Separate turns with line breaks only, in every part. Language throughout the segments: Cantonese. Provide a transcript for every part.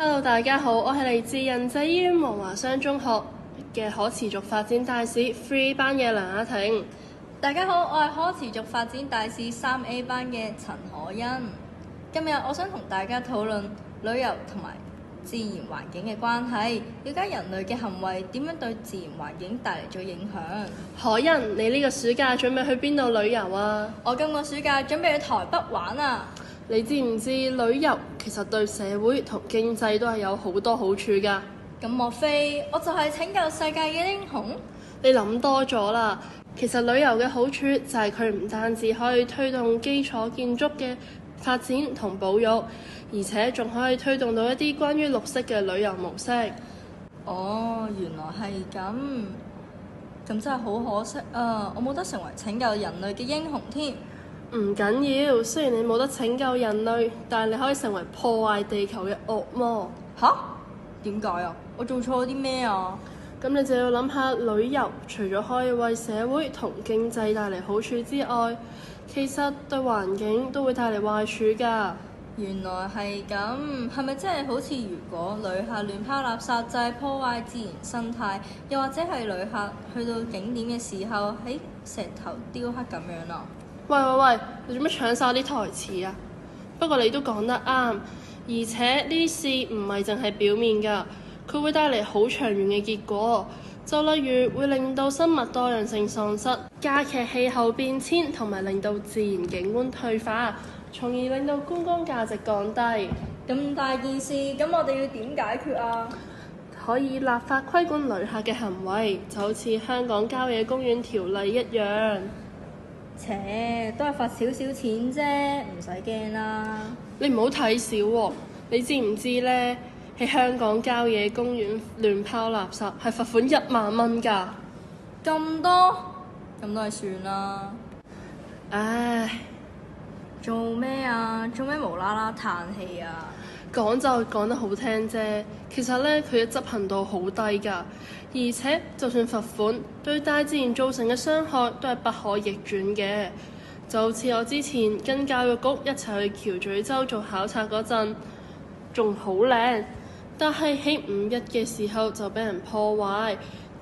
Hello，大家好，我係嚟自仁濟醫院黃華商中學嘅可持續發展大使 3 班嘅梁雅婷。
大家好，我係可持續發展大使3A 班嘅陳可欣。今日我想同大家討論旅遊同埋自然環境嘅關係，了解人類嘅行為點樣對自然環境帶嚟咗影響。
可欣，你呢個暑假準備去邊度旅遊啊？
我今個暑假準備去台北玩啊！
你知唔知旅遊其實對社會同經濟都係有好多好處㗎？
咁莫非我就係拯救世界嘅英雄？
你諗多咗啦。其實旅遊嘅好處就係佢唔單止可以推動基礎建築嘅發展同保育，而且仲可以推動到一啲關於綠色嘅旅遊模式。
哦，原來係咁，咁真係好可惜啊！我冇得成為拯救人類嘅英雄添。
唔緊要，雖然你冇得拯救人類，但係你可以成為破壞地球嘅惡魔。
吓？點解啊？我做錯啲咩啊？
咁你就要諗下，旅遊除咗可以為社會同經濟帶嚟好處之外，其實對環境都會帶嚟壞處㗎。
原來係咁，係咪真係好似如果旅客亂拋垃圾就係破壞自然生態，又或者係旅客去到景點嘅時候喺石頭雕刻咁樣啊？
喂，你做咩搶晒啲台詞啊？不過你都講得啱，而且呢啲事唔係淨係表面㗎，佢會帶嚟好長遠嘅結果。就例如會令到生物多樣性喪失，加劇氣候變遷，同埋令到自然景觀退化，從而令到觀光價值降低。
咁大件事，咁我哋要點解決啊？
可以立法規管旅客嘅行為，就好似香港郊野公園條例一樣。
都係罰少少錢啫，唔使驚啦。
你唔好睇小喎，你知唔知呢？喺香港郊野公園亂拋垃圾係罰款1萬蚊㗎。
咁多，咁都係算啦。
唉，
做咩啊？做咩無啦啦嘆氣啊？
講就講得好聽啫，其實呢，佢嘅執行度好低㗎，而且就算罰款，對大自然造成嘅傷害都係不可逆轉嘅。就好似我之前跟教育局一齊去橋咀洲做考察嗰陣，仲好靚，但係喺5日嘅時候就俾人破壞，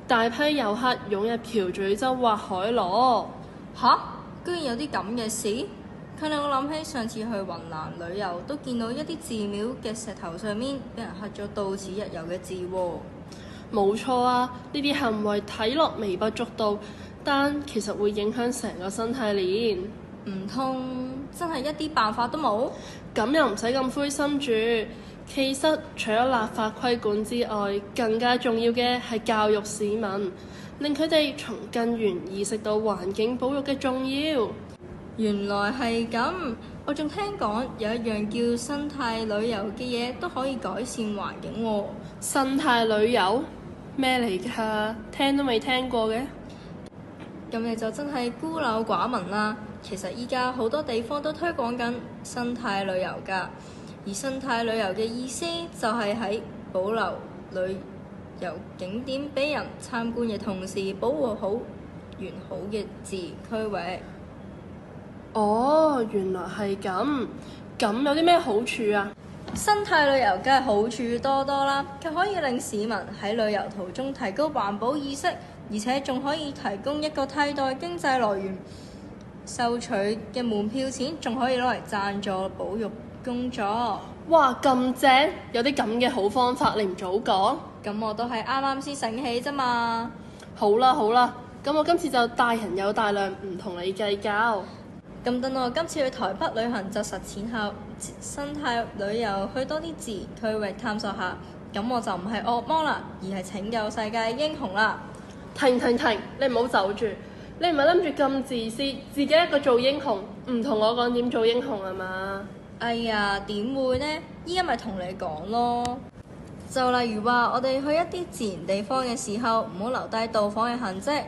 大批遊客湧入橋咀洲挖海螺。
吓？居然有啲咁嘅事？佢令我諗起上次去雲南旅遊，都見到一啲寺廟嘅石頭上面俾人刻咗到此一遊嘅字喎。
冇錯啊，呢啲行為睇落微不足道，但其實會影響成個生態鏈。
唔通真係一啲辦法都冇？
咁又唔使咁灰心住。其實除咗立法規管之外，更加重要嘅係教育市民，令佢哋從根源意識到環境保育嘅重要。
原來係咁，我仲聽講有一樣叫生態旅遊嘅嘢都可以改善環境喎。
生態旅遊咩嚟㗎？聽都未聽過嘅。
咁你就真係孤陋寡聞啦。其實依家好多地方都推廣緊生態旅遊㗎，而生態旅遊嘅意思就係喺保留旅遊景點俾人參觀嘅同時，保護好完好嘅自然區域。
哦，原來係咁。咁有啲咩好處啊？
生態旅遊梗係好處多多啦，佢可以令市民喺旅遊途中提高環保意識，而且仲可以提供一個替代經濟來源。收取嘅門票錢仲可以攞嚟贊助保育工作。
哇，咁正！有啲咁嘅好方法，你唔早講？
咁我都係啱啱先醒起啫嘛。
好啦，咁我今次就大人有大量，唔同你計較。
咁等我今次去台北旅行就實踐下生態旅遊，去多啲自然區域探索下。咁我就唔係惡魔啦，而係拯救世界英雄啦。
停！你唔好走住。你唔係諗住咁自私，自己一個做英雄，唔同我講點做英雄啊嘛？
哎呀，點會呢？依家咪同你講咯。就例如話，我哋去一啲自然地方嘅時候，唔好留低盜訪嘅痕跡。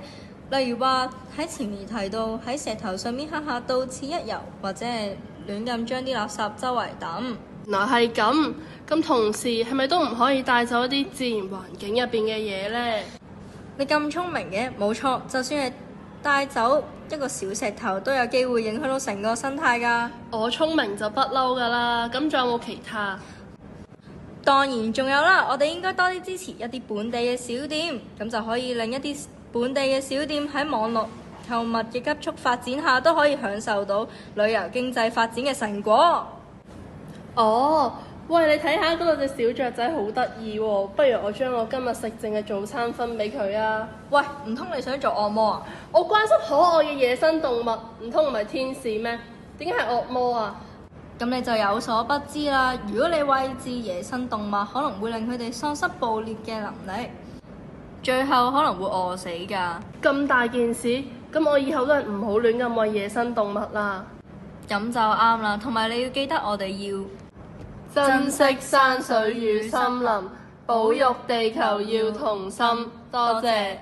例如話喺前面提到喺石頭上面刻下到此一遊，或者係亂咁將啲垃圾周圍抌。
嗱係咁同時係咪都唔可以帶走一啲自然環境入邊嘅嘢呢？
你咁聰明嘅，冇錯，就算係帶走一個小石頭都有機會影響到成個生態㗎。
我聰明就不嬲㗎啦，咁仲有冇其他？
當然仲有啦，我哋應該多啲支持一啲本地嘅小店，咁就可以令一啲本地嘅小店喺網絡購物嘅急速發展下，都可以享受到旅遊經濟發展嘅成果。
哦，喂，你睇下嗰度隻小雀仔好得意喎，不如我將我今日食剩嘅早餐分俾佢啊！
喂，唔通你想做惡魔啊？
我關心可愛嘅野生動物，唔通唔係天使咩？點解係惡魔啊？
咁你就有所不知啦。如果你餵飼野生動物，可能會令佢哋喪失捕獵嘅能力，最後可能會餓死㗎。
咁大件事，咁我以後都係唔好亂咁餵野生動物啦。
咁就啱啦，同埋你要記得我哋要
珍惜山水與森林，保育地球要同心。多謝。